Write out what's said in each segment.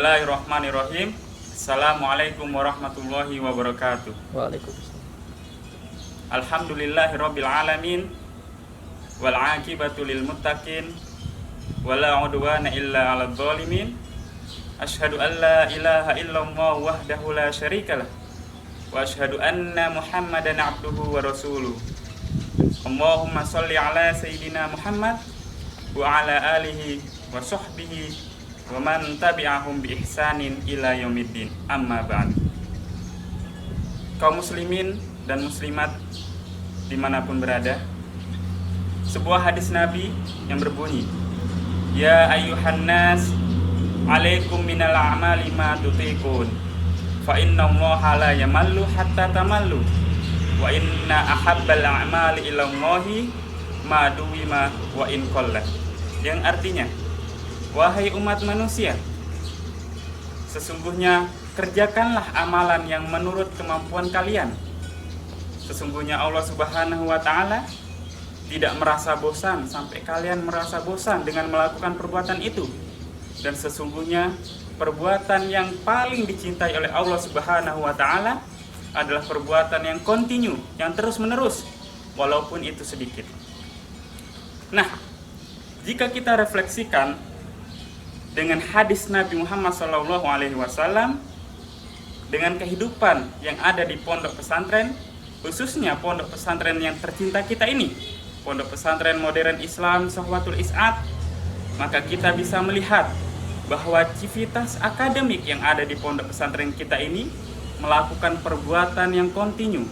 Bismillahirrahmanirrahim. Assalamualaikum warahmatullahi wabarakatuh. Waalaikumsalam. Alhamdulillahirabbil alamin wal aqibatu lil muttaqin wala udwana illa 'alal zalimin. Asyhadu an la ilaha illallah wahdahu la syarikalah wa asyhadu anna Muhammadan 'abduhu wa rasuluh. Allahumma shalli ala sayyidina Muhammad wa ala alihi wa sahbihi wa man tabi'ahum bi ihsanin ila yaumiddin. Amma ba'd. Kaum muslimin dan muslimat dimanapun berada, sebuah hadis Nabi yang berbunyi, ya ayyuhan nas, alaikum minal a'mali ma tutiqun, fa inna allaha la yamallu hatta tamallu, wa inna ahabbal a'mali ilallahi ma duwima wa in qalla. Yang artinya, wahai umat manusia, sesungguhnya kerjakanlah amalan yang menurut kemampuan kalian. Sesungguhnya Allah Subhanahu wa ta'ala tidak merasa bosan sampai kalian merasa bosan dengan melakukan perbuatan itu. Dan sesungguhnya perbuatan yang paling dicintai oleh Allah Subhanahu wa ta'ala adalah perbuatan yang kontinu, yang terus menerus, walaupun itu sedikit. Nah, jika kita refleksikan dengan hadis Nabi Muhammad SAW, dengan kehidupan yang ada di pondok pesantren, khususnya pondok pesantren yang tercinta kita ini, pondok pesantren modern Islam Sohwatul Is'ad, maka kita bisa melihat bahwa aktivitas akademik yang ada di pondok pesantren kita ini melakukan perbuatan yang kontinu,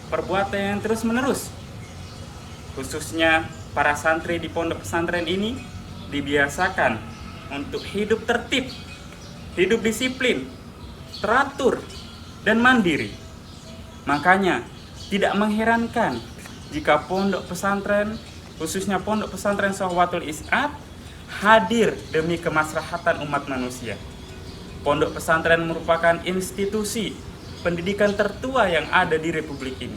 perbuatan yang terus menerus. Khususnya para santri di pondok pesantren ini dibiasakan untuk hidup tertib, hidup disiplin, teratur, dan mandiri. Makanya tidak mengherankan jika pondok pesantren, khususnya pondok pesantren Sohwatul Is'ad, hadir demi kemaslahatan umat manusia. Pondok pesantren merupakan institusi pendidikan tertua yang ada di Republik ini.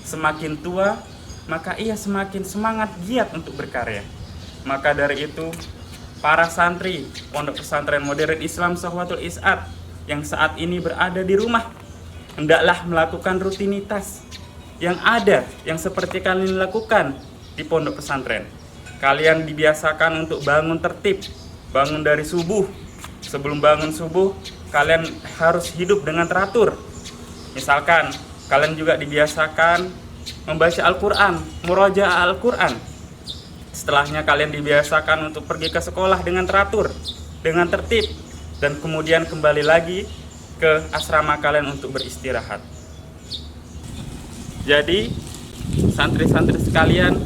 Semakin tua, maka ia semakin semangat giat untuk berkarya. Maka dari itu, para santri pondok pesantren modern Islam Sohwatul Is'ad yang saat ini berada di rumah, hendaklah melakukan rutinitas yang ada, yang seperti kalian lakukan di pondok pesantren. Kalian dibiasakan untuk bangun tertib, bangun dari subuh. Sebelum bangun subuh, kalian harus hidup dengan teratur. Misalkan, kalian juga dibiasakan membaca Al-Quran, murojaah Al-Quran. Setelahnya kalian dibiasakan untuk pergi ke sekolah dengan teratur, dengan tertib, dan kemudian kembali lagi ke asrama kalian untuk beristirahat. Jadi, santri-santri sekalian,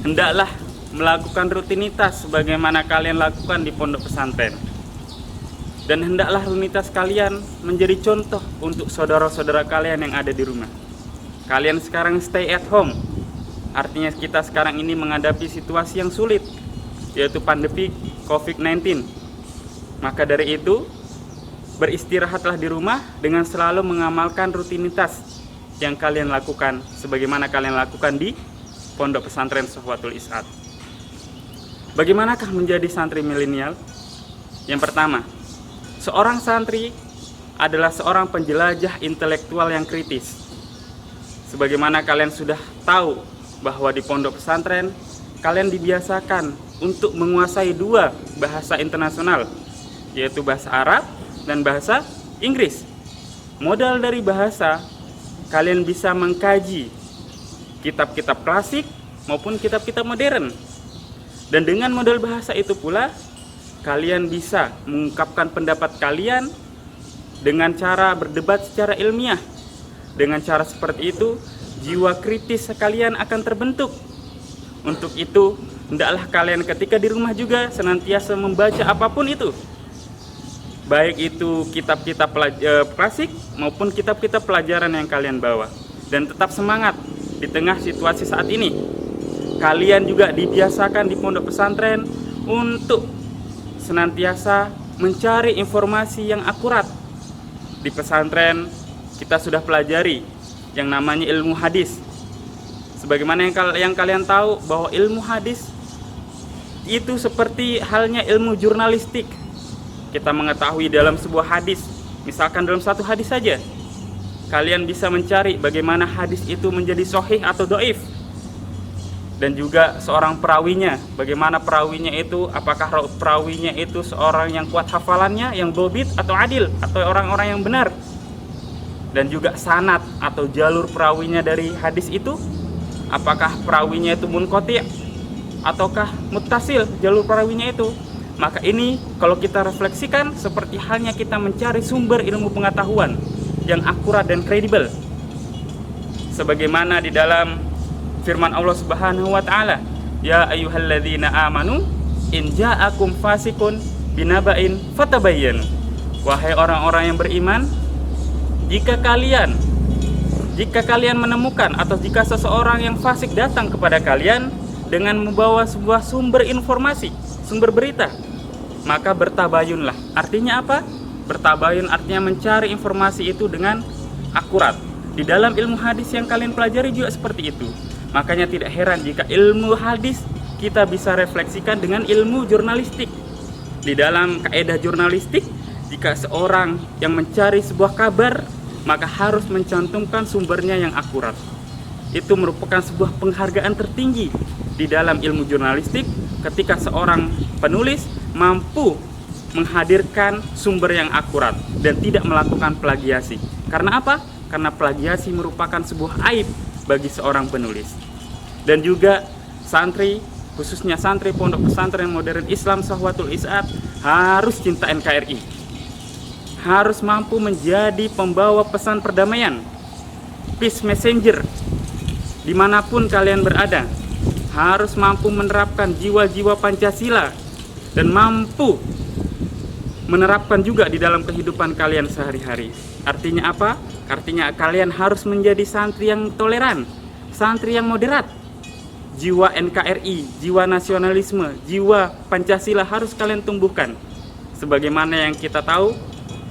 hendaklah melakukan rutinitas sebagaimana kalian lakukan di pondok pesantren. Dan hendaklah rutinitas kalian menjadi contoh untuk saudara-saudara kalian yang ada di rumah. Kalian sekarang stay at home. Artinya kita sekarang ini menghadapi situasi yang sulit, yaitu pandemi COVID-19. Maka dari itu, beristirahatlah di rumah dengan selalu mengamalkan rutinitas yang kalian lakukan sebagaimana kalian lakukan di pondok pesantren Sohwatul Is'ad. Bagaimanakah menjadi santri milenial? Yang pertama, seorang santri adalah seorang penjelajah intelektual yang kritis. Sebagaimana kalian sudah tahu bahwa di pondok pesantren kalian dibiasakan untuk menguasai dua bahasa internasional, yaitu bahasa Arab dan bahasa Inggris. Modal dari bahasa, kalian bisa mengkaji kitab-kitab klasik maupun kitab-kitab modern. Dan dengan modal bahasa itu pula, kalian bisa mengungkapkan pendapat kalian dengan cara berdebat secara ilmiah. Dengan cara seperti itu, jiwa kritis kalian akan terbentuk. Untuk itu, hendaklah kalian ketika di rumah juga senantiasa membaca apapun itu. Baik itu kitab-kitab klasik maupun kitab-kitab pelajaran yang kalian bawa. Dan tetap semangat di tengah situasi saat ini. Kalian juga dibiasakan di pondok pesantren untuk senantiasa mencari informasi yang akurat. Di pesantren kita sudah pelajari yang namanya ilmu hadis. Sebagaimana yang kalian tahu bahwa ilmu hadis itu seperti halnya ilmu jurnalistik. kita mengetahui dalam sebuah hadis, misalkan dalam satu hadis saja, kalian bisa mencari bagaimana hadis itu menjadi sahih atau dhaif. Dan juga seorang perawinya, bagaimana perawinya itu, apakah perawinya itu seorang yang kuat hafalannya, yang dobit atau adil, atau orang-orang yang benar. Dan juga sanad atau jalur perawinya dari hadis itu, apakah perawinya itu munqati' ataukah muttasil jalur perawinya itu. Maka ini kalau kita refleksikan seperti halnya kita mencari sumber ilmu pengetahuan yang akurat dan kredibel. Sebagaimana di dalam firman Allah Subhanahu wa taala, ya ayyuhalladzina amanu in ja'akum fasikun binaba'in fatabayyanu. Wahai orang-orang yang beriman, jika kalian menemukan atau jika seseorang yang fasik datang kepada kalian dengan membawa sebuah sumber informasi, sumber berita, maka bertabayunlah. Artinya apa? Bertabayun artinya mencari informasi itu dengan akurat. Di dalam ilmu hadis yang kalian pelajari juga seperti itu. Makanya tidak heran jika ilmu hadis kita bisa refleksikan dengan ilmu jurnalistik. Di dalam kaidah jurnalistik, jika seorang yang mencari sebuah kabar, maka harus mencantumkan sumbernya yang akurat. Itu merupakan sebuah penghargaan tertinggi di dalam ilmu jurnalistik ketika seorang penulis mampu menghadirkan sumber yang akurat dan tidak melakukan plagiasi. Karena apa? Karena plagiasi merupakan sebuah aib bagi seorang penulis. Dan juga santri, khususnya santri pondok pesantren modern Islam Sahwatul Is'ad, harus cinta NKRI, harus mampu menjadi pembawa pesan perdamaian, peace messenger dimanapun kalian berada, harus mampu menerapkan jiwa-jiwa Pancasila dan mampu menerapkan juga di dalam kehidupan kalian sehari-hari. Artinya apa? Artinya kalian harus menjadi santri yang toleran, santri yang moderat. Jiwa NKRI, jiwa nasionalisme, jiwa Pancasila harus kalian tumbuhkan. Sebagaimana yang kita tahu,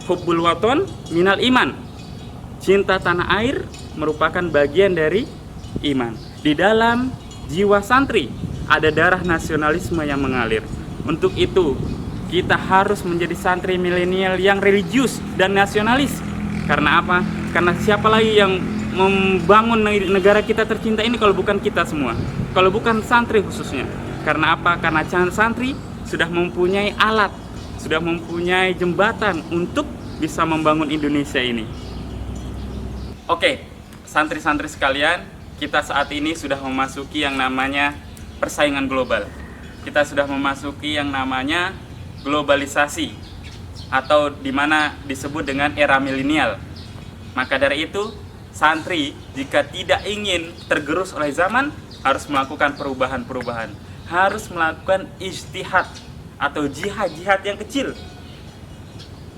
hubbul waton minal iman. Cinta tanah air merupakan bagian dari iman. Di dalam jiwa santri ada darah nasionalisme yang mengalir. Untuk itu, kita harus menjadi santri milenial yang religius dan nasionalis. Karena apa? Karena siapa lagi yang membangun negara kita tercinta ini kalau bukan kita semua, kalau bukan santri khususnya. Karena apa? Karena santri sudah mempunyai alat, sudah mempunyai jembatan untuk bisa membangun Indonesia ini. Oke, santri-santri sekalian, kita saat ini sudah memasuki yang namanya persaingan global. Kita sudah memasuki yang namanya globalisasi, atau dimana disebut dengan era milenial. Maka dari itu, santri jika tidak ingin tergerus oleh zaman, harus melakukan perubahan-perubahan, harus melakukan ijtihad atau jihad-jihad yang kecil.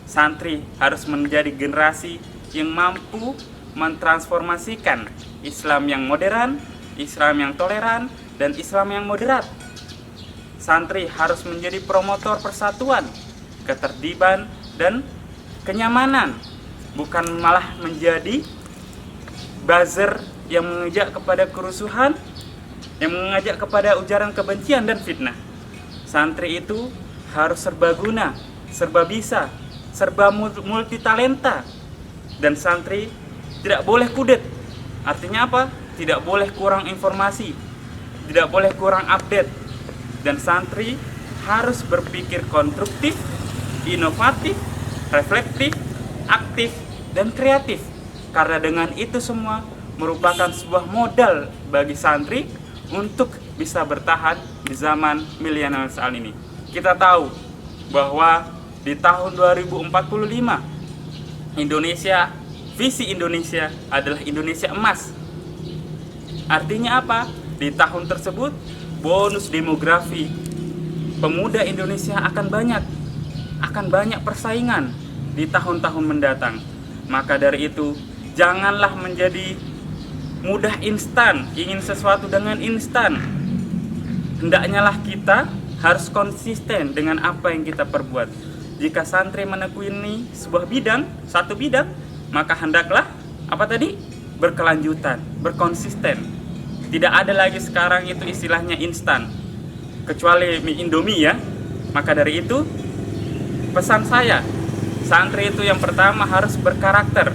Santri harus menjadi generasi yang mampu mentransformasikan Islam yang modern, Islam yang toleran, dan Islam yang moderat. Santri harus menjadi promotor persatuan, ketertiban, dan kenyamanan, bukan malah menjadi buzzer yang mengajak kepada kerusuhan, yang mengajak kepada ujaran kebencian dan fitnah. Santri itu harus serbaguna, serba bisa, serba multitalenta, dan santri tidak boleh kudet. Artinya apa? Tidak boleh kurang informasi, tidak boleh kurang update. Dan santri harus berpikir konstruktif, inovatif, reflektif, aktif, dan kreatif. Karena dengan itu semua merupakan sebuah modal bagi santri untuk bisa bertahan di zaman milenial saat ini. Kita tahu bahwa di tahun 2045 Indonesia, visi Indonesia adalah Indonesia emas. Artinya apa? Di tahun tersebut bonus demografi pemuda Indonesia akan banyak persaingan di tahun-tahun mendatang. Maka dari itu, janganlah menjadi mudah instan, ingin sesuatu dengan instan. Hendaknya lah kita harus konsisten dengan apa yang kita perbuat. Jika santri menekuni sebuah bidang, satu bidang, maka hendaklah apa tadi? Berkelanjutan, berkonsisten. Tidak ada lagi sekarang itu istilahnya instan, kecuali mie Indomie ya. Maka dari itu, pesan saya, santri itu yang pertama harus berkarakter,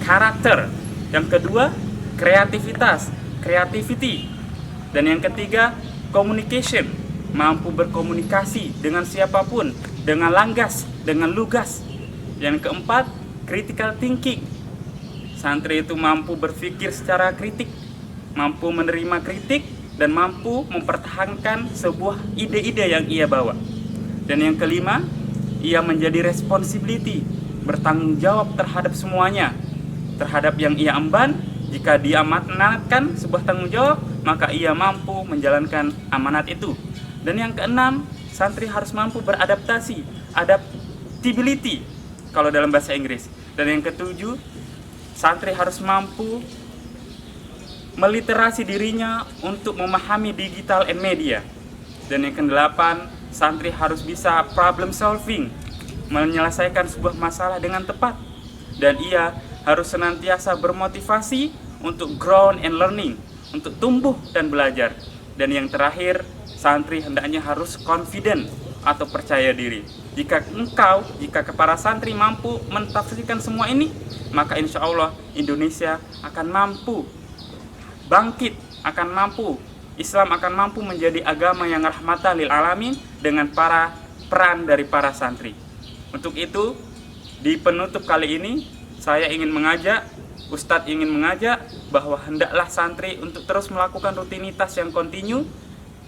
karakter. Yang kedua, kreativitas, creativity. Dan yang ketiga, communication, mampu berkomunikasi dengan siapapun, dengan langgas, dengan lugas. Yang keempat, critical thinking. Santri itu mampu berpikir secara kritik, mampu menerima kritik, dan mampu mempertahankan sebuah ide-ide yang ia bawa. Dan yang kelima, ia menjadi responsibility, bertanggung jawab terhadap semuanya, terhadap yang ia emban. Jika dia amanatkan sebuah tanggung jawab, maka ia mampu menjalankan amanat itu. Dan yang keenam, santri harus mampu beradaptasi, adaptability kalau dalam bahasa Inggris. Dan yang ketujuh, santri harus mampu meliterasi dirinya untuk memahami digital and media. Dan yang kedelapan, santri harus bisa problem solving, menyelesaikan sebuah masalah dengan tepat. Dan ia harus senantiasa bermotivasi untuk grow and learning, untuk tumbuh dan belajar. Dan yang terakhir, santri hendaknya harus confident atau percaya diri. Jika para santri mampu mentafsirkan semua ini, maka insya Allah Indonesia akan mampu bangkit, akan mampu, Islam akan mampu menjadi agama yang rahmatan lil alamin dengan peran dari para santri. Untuk itu, di penutup kali ini, saya ingin mengajak, Ustadz ingin mengajak bahwa hendaklah santri untuk terus melakukan rutinitas yang kontinu.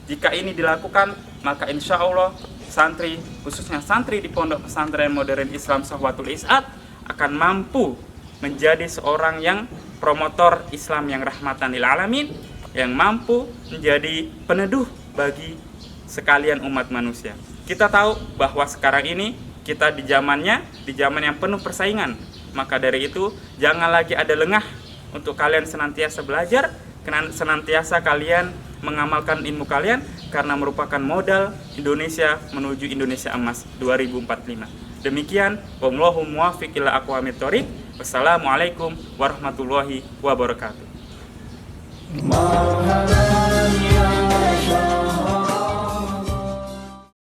Jika ini dilakukan, maka insya Allah santri, khususnya santri di Pondok Pesantren Modern Islam Sahwatul Is'ad, akan mampu menjadi seorang yang promotor Islam yang rahmatan lil alamin, yang mampu menjadi peneduh bagi sekalian umat manusia. Kita tahu bahwa sekarang ini kita di zaman yang penuh persaingan. Maka dari itu, jangan lagi ada lengah untuk kalian senantiasa belajar, senantiasa kalian mengamalkan ilmu kalian, karena merupakan modal Indonesia menuju Indonesia Emas 2045. Demikian, wallahu muwaffiq ila aqwamit thoriq. Wassalamualaikum warahmatullahi wabarakatuh.